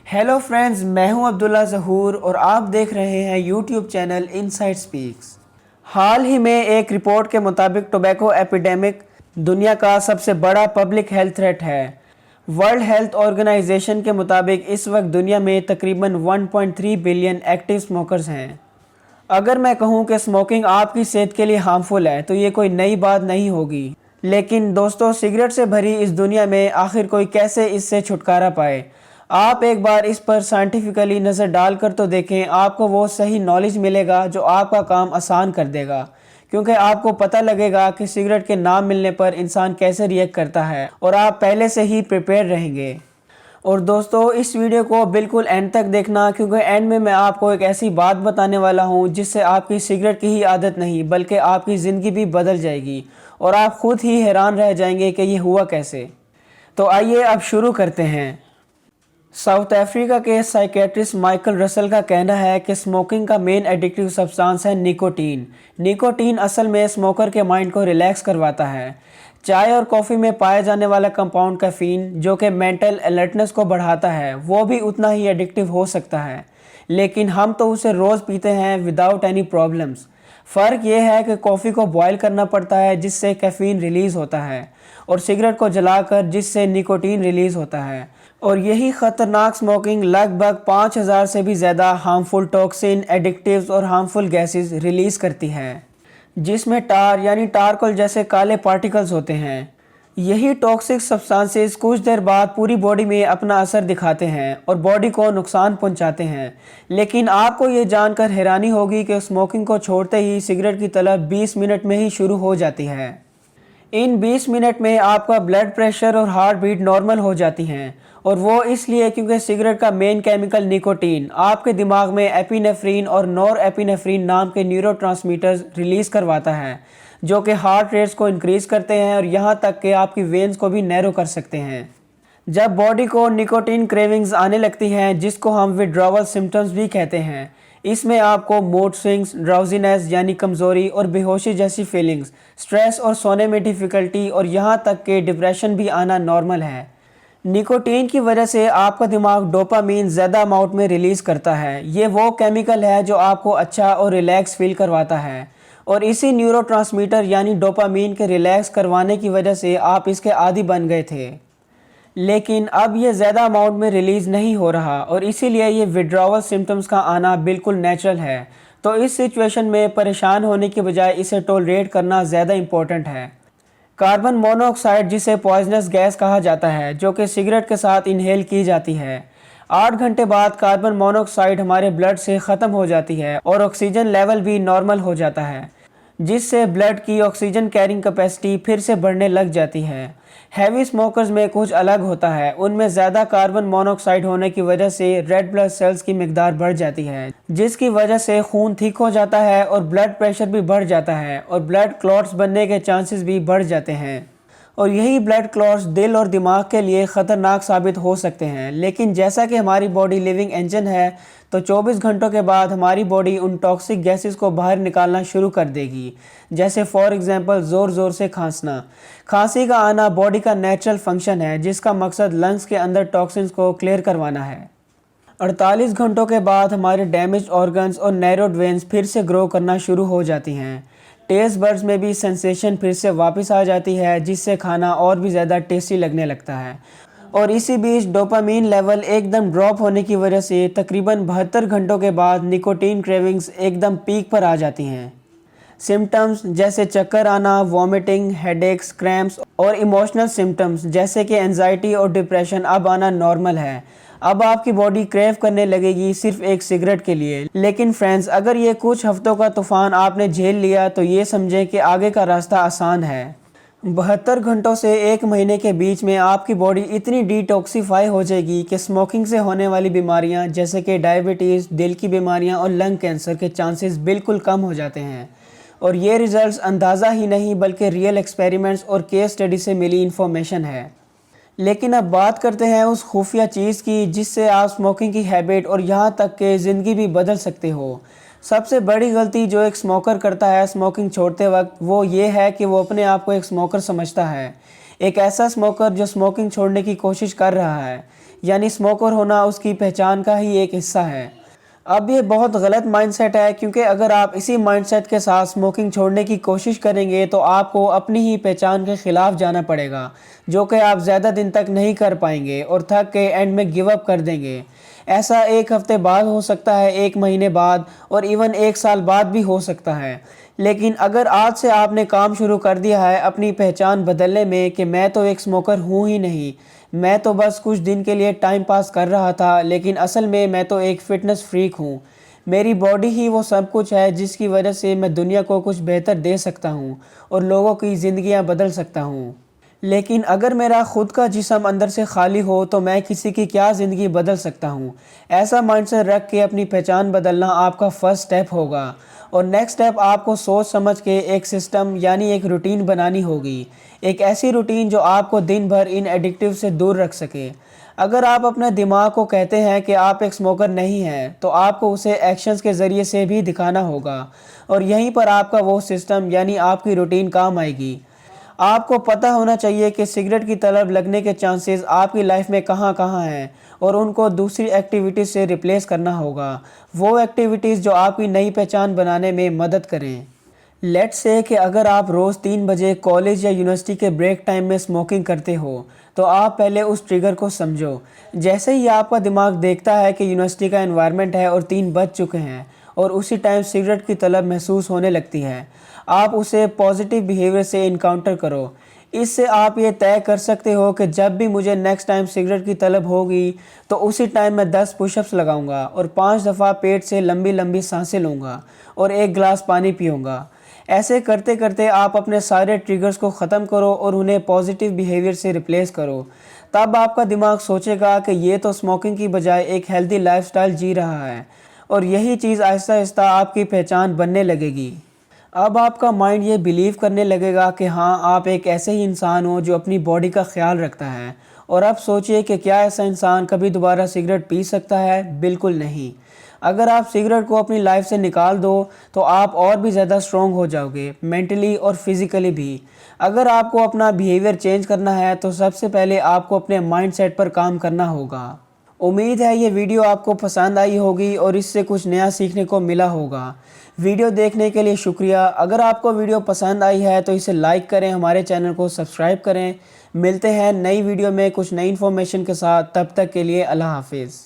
Hello friends, मैं हूं अब्दुल्ला ज़हूर और आप देख रहे हैं यूट्यूब चैनल इनसाइड स्पीक्स। हाल ही में एक रिपोर्ट के मुताबिक टोबैको एपिडेमिक दुनिया का सबसे बड़ा पब्लिक हेल्थ थ्रेट है। वर्ल्ड हेल्थ ऑर्गेनाइजेशन के मुताबिक इस वक्त दुनिया में तकरीबन 1.3 बिलियन एक्टिव स्मोकर्स हैं। अगर मैं कहूं कि स्मोकिंग आपकी सेहत के लिए हार्मफुल है तो ये कोई नई बात नहीं होगी। लेकिन दोस्तों, सिगरेट से भरी इस दुनिया में आखिर कोई कैसे इससे छुटकारा पाए? आप एक बार इस पर साइंटिफिकली नज़र डालकर तो देखें, आपको वो सही नॉलेज मिलेगा जो आपका काम आसान कर देगा। क्योंकि आपको पता लगेगा कि सिगरेट के नाम मिलने पर इंसान कैसे रिएक्ट करता है और आप पहले से ही प्रिपेयर रहेंगे। और दोस्तों, इस वीडियो को बिल्कुल एंड तक देखना, क्योंकि एंड में मैं आपको एक ऐसी बात बताने वाला हूं जिससे आपकी सिगरेट की ही आदत नहीं बल्कि आपकी ज़िंदगी भी बदल जाएगी और आप खुद ही हैरान रह जाएंगे कि ये हुआ कैसे। तो आइए अब शुरू करते हैं। साउथ अफ्रीका के साइकेट्रिस्ट माइकल रसल का कहना है कि स्मोकिंग का मेन एडिक्टिव सब्सटेंस है निकोटीन। निकोटीन असल में स्मोकर के माइंड को रिलैक्स करवाता है। चाय और कॉफ़ी में पाया जाने वाला कंपाउंड कैफीन, जो कि मेंटल अलर्टनेस को बढ़ाता है, वो भी उतना ही एडिक्टिव हो सकता है। लेकिन हम तो उसे रोज़ पीते हैं विदाउट एनी प्रॉब्लम्स। फ़र्क ये है कि कॉफ़ी को बॉयल करना पड़ता है जिससे कैफ़ीन रिलीज़ होता है, और सिगरेट को जलाकर जिससे निकोटीन रिलीज़ होता है। और यही ख़तरनाक स्मोकिंग लगभग 5000 से भी ज़्यादा हार्मफुल टॉक्सिन, एडिक्टिव्स और हार्मफुल गैसेस रिलीज़ करती है, जिसमें टार यानी टारकोल जैसे काले पार्टिकल्स होते हैं। यही टॉक्सिक सब्सटेंसेस कुछ देर बाद पूरी बॉडी में अपना असर दिखाते हैं और बॉडी को नुकसान पहुंचाते हैं। लेकिन आपको ये जानकर हैरानी होगी कि स्मोकिंग को छोड़ते ही सिगरेट की तलब 20 मिनट में ही शुरू हो जाती है। इन 20 मिनट में आपका ब्लड प्रेशर और हार्ट बीट नॉर्मल हो जाती हैं, और वो इसलिए क्योंकि सिगरेट का मेन केमिकल निकोटीन आपके दिमाग में एपिनेफ्रीन और नॉर एपिनेफ्रीन नाम के न्यूरोट्रांसमीटर्स रिलीज़ करवाता है, जो कि हार्ट रेट्स को इंक्रीज़ करते हैं और यहाँ तक कि आपकी वेन्स को भी नैरो कर सकते हैं। जब बॉडी को निकोटीन क्रेविंग्स आने लगती हैं, जिसको हम विड्रॉवल सिम्टम्स भी कहते हैं, इसमें आपको मूड स्विंग्स, ड्राउजीनेस यानी कमज़ोरी और बेहोशी जैसी फीलिंग्स, स्ट्रेस और सोने में डिफ़िकल्टी और यहाँ तक कि डिप्रेशन भी आना नॉर्मल है। निकोटीन की वजह से आपका दिमाग डोपामीन ज़्यादा अमाउंट में रिलीज़ करता है। ये वो केमिकल है जो आपको अच्छा और रिलैक्स फील करवाता है, और इसी न्यूरोट्रांसमीटर यानी डोपामीन के रिलैक्स करवाने की वजह से आप इसके आदी बन गए थे। लेकिन अब ये ज़्यादा अमाउंट में रिलीज़ नहीं हो रहा, और इसीलिए ये विड्रॉवल सिम्टम्स का आना बिल्कुल नेचुरल है। तो इस सिचुएशन में परेशान होने के बजाय इसे टॉलरेट करना ज़्यादा इम्पोर्टेंट है। कार्बन मोनोऑक्साइड, जिसे पॉइजनस गैस कहा जाता है, जो कि सिगरेट के साथ इनहेल की जाती है, 8 घंटे बाद कार्बन मोनोऑक्साइड हमारे ब्लड से ख़त्म हो जाती है और ऑक्सीजन लेवल भी नॉर्मल हो जाता है, जिससे ब्लड की ऑक्सीजन कैरिंग कैपेसिटी फिर से बढ़ने लग जाती है। हैवी स्मोकर्स में कुछ अलग होता है। उनमें ज़्यादा कार्बन मोनोऑक्साइड होने की वजह से रेड ब्लड सेल्स की मिकदार बढ़ जाती है, जिसकी वजह से खून थिक हो जाता है और ब्लड प्रेशर भी बढ़ जाता है और ब्लड क्लॉट्स बनने के चांसेस भी बढ़ जाते हैं। और यही ब्लड क्लॉट्स दिल और दिमाग के लिए ख़तरनाक साबित हो सकते हैं। लेकिन जैसा कि हमारी बॉडी लिविंग इंजन है, तो 24 घंटों के बाद हमारी बॉडी उन टॉक्सिक गैसेस को बाहर निकालना शुरू कर देगी। जैसे फॉर एग्जांपल ज़ोर ज़ोर से खांसना। खांसी का आना बॉडी का नेचुरल फंक्शन है, जिसका मकसद लंग्स के अंदर टॉक्सिन्स को क्लियर करवाना है। 48 घंटों के बाद हमारे डैमेज ऑर्गन्स और नैरोड वेन्स फिर से ग्रो करना शुरू हो जाती हैं। टेस्ट बड्स में भी सेंसेशन फिर से वापस आ जाती है, जिससे खाना और भी ज़्यादा टेस्टी लगने लगता है। और इसी बीच डोपामीन लेवल एकदम ड्रॉप होने की वजह से तकरीबन 72 घंटों के बाद निकोटीन क्रेविंग्स एकदम पीक पर आ जाती हैं। सिम्टम्स जैसे चक्कर आना, वॉमिटिंग, हेडेक्स, क्रैम्प्स और इमोशनल सिम्टम्स जैसे कि एंजाइटी और डिप्रेशन अब आना नॉर्मल है। अब आपकी बॉडी क्रेव करने लगेगी सिर्फ एक सिगरेट के लिए। लेकिन फ्रेंड्स, अगर ये कुछ हफ्तों का तूफान आपने झेल लिया तो ये समझें कि आगे का रास्ता आसान है। 72 घंटों से 1 महीने के बीच में आपकी बॉडी इतनी डिटॉक्सीफाई हो जाएगी कि स्मोकिंग से होने वाली बीमारियां जैसे कि डायबिटीज़, दिल की बीमारियां और लंग कैंसर के चांसेस बिल्कुल कम हो जाते हैं। और ये रिजल्ट्स अंदाज़ा ही नहीं बल्कि रियल एक्सपेरिमेंट्स और केस स्टडी से मिली इन्फॉर्मेशन है। लेकिन अब बात करते हैं उस खुफिया चीज़ की जिससे आप स्मोकिंग की हैबिट और यहाँ तक कि ज़िंदगी भी बदल सकते हो। सबसे बड़ी गलती जो एक स्मोकर करता है स्मोकिंग छोड़ते वक्त, वो ये है कि वो अपने आप को एक स्मोकर समझता है। एक ऐसा स्मोकर जो स्मोकिंग छोड़ने की कोशिश कर रहा है। یعنی اسموکر ہونا اس کی پہچان کا ہی ایک حصہ ہے۔ اب یہ بہت غلط مائنڈ سیٹ ہے، کیونکہ اگر آپ اسی مائنڈ سیٹ کے ساتھ اسموکنگ چھوڑنے کی کوشش کریں گے تو آپ کو اپنی ہی پہچان کے خلاف جانا پڑے گا، جو کہ آپ زیادہ دن تک نہیں کر پائیں گے اور تھک کے اینڈ میں گیو اپ کر دیں گے۔ ایسا ایک ہفتے بعد ہو سکتا ہے، ایک مہینے بعد، اور ایون ایک سال بعد بھی ہو سکتا ہے۔ لیکن اگر آج سے آپ نے کام شروع کر دیا ہے اپنی پہچان بدلنے میں کہ میں تو ایک اسموکر ہوں ہی نہیں، میں تو بس کچھ دن کے لیے ٹائم پاس کر رہا تھا، لیکن اصل میں تو ایک فٹنس فریک ہوں، میری باڈی ہی وہ سب کچھ ہے جس کی وجہ سے میں دنیا کو کچھ بہتر دے سکتا ہوں اور لوگوں کی زندگیاں بدل سکتا ہوں۔ لیکن اگر میرا خود کا جسم اندر سے خالی ہو تو میں کسی کی کیا زندگی بدل سکتا ہوں؟ ایسا مائنڈ سیٹ رکھ کے اپنی پہچان بدلنا آپ کا فرسٹ سٹیپ ہوگا، اور نیکسٹ سٹیپ آپ کو سوچ سمجھ کے ایک سسٹم یعنی ایک روٹین بنانی ہوگی، ایک ایسی روٹین جو آپ کو دن بھر ان ایڈکٹیو سے دور رکھ سکے۔ اگر آپ اپنے دماغ کو کہتے ہیں کہ آپ ایک اسموکر نہیں ہیں تو آپ کو اسے ایکشنز کے ذریعے سے بھی دکھانا ہوگا، اور یہیں پر آپ کا وہ سسٹم یعنی آپ کی روٹین کام آئے گی۔ آپ کو پتہ ہونا چاہیے کہ سگریٹ کی طلب لگنے کے چانسز آپ کی لائف میں کہاں کہاں ہیں، اور ان کو دوسری ایکٹیویٹیز سے ریپلیس کرنا ہوگا، وہ ایکٹیویٹیز جو آپ کی نئی پہچان بنانے میں مدد کریں۔ لیٹس سے کہ اگر آپ روز 3 بجے کالج یا یونیورسٹی کے بریک ٹائم میں اسموکنگ کرتے ہو تو آپ پہلے اس ٹریگر کو سمجھو۔ جیسے ہی آپ کا دماغ دیکھتا ہے کہ یونیورسٹی کا انوائرمنٹ ہے اور 3 بج چکے ہیں اور اسی ٹائم سگریٹ کی طلب محسوس ہونے لگتی ہے، آپ اسے پازیٹیو بیہیویئر سے انکاؤنٹر کرو۔ اس سے آپ یہ طے کر سکتے ہو کہ جب بھی مجھے نیکسٹ ٹائم سگریٹ کی طلب ہوگی تو اسی ٹائم میں 10 پش اپس لگاؤں گا اور 5 دفعہ پیٹ سے لمبی لمبی سانسیں لوں گا اور 1 گلاس پانی پیوں گا۔ ایسے کرتے کرتے آپ اپنے سارے ٹریگرز کو ختم کرو اور انہیں پازیٹیو بیہیویئر سے ریپلیس کرو۔ تب آپ کا دماغ سوچے گا کہ یہ تو اسموکنگ کی بجائے ایک ہیلدی لائف سٹائل جی رہا ہے، اور یہی چیز آہستہ آہستہ آپ کی پہچان بننے لگے گی۔ اب آپ کا مائنڈ یہ بیلیو کرنے لگے گا کہ ہاں آپ ایک ایسے ہی انسان ہو جو اپنی باڈی کا خیال رکھتا ہے، اور اب سوچئے کہ کیا ایسا انسان کبھی دوبارہ سگریٹ پی سکتا ہے؟ بالکل نہیں۔ اگر آپ سگریٹ کو اپنی لائف سے نکال دو تو آپ اور بھی زیادہ اسٹرانگ ہو جاؤ گے، مینٹلی اور فزیکلی بھی۔ اگر آپ کو اپنا بیہیویئر چینج کرنا ہے تو سب سے پہلے آپ کو اپنے مائنڈ سیٹ پر کام کرنا ہوگا۔ امید ہے یہ ویڈیو آپ کو پسند آئی ہوگی اور اس سے کچھ نیا سیکھنے کو ملا ہوگا۔ ویڈیو دیکھنے کے لیے شکریہ۔ اگر آپ کو ویڈیو پسند آئی ہے تو اسے لائک کریں، ہمارے چینل کو سبسکرائب کریں۔ ملتے ہیں نئی ویڈیو میں کچھ نئی انفارمیشن کے ساتھ، تب تک کے لیے اللہ حافظ۔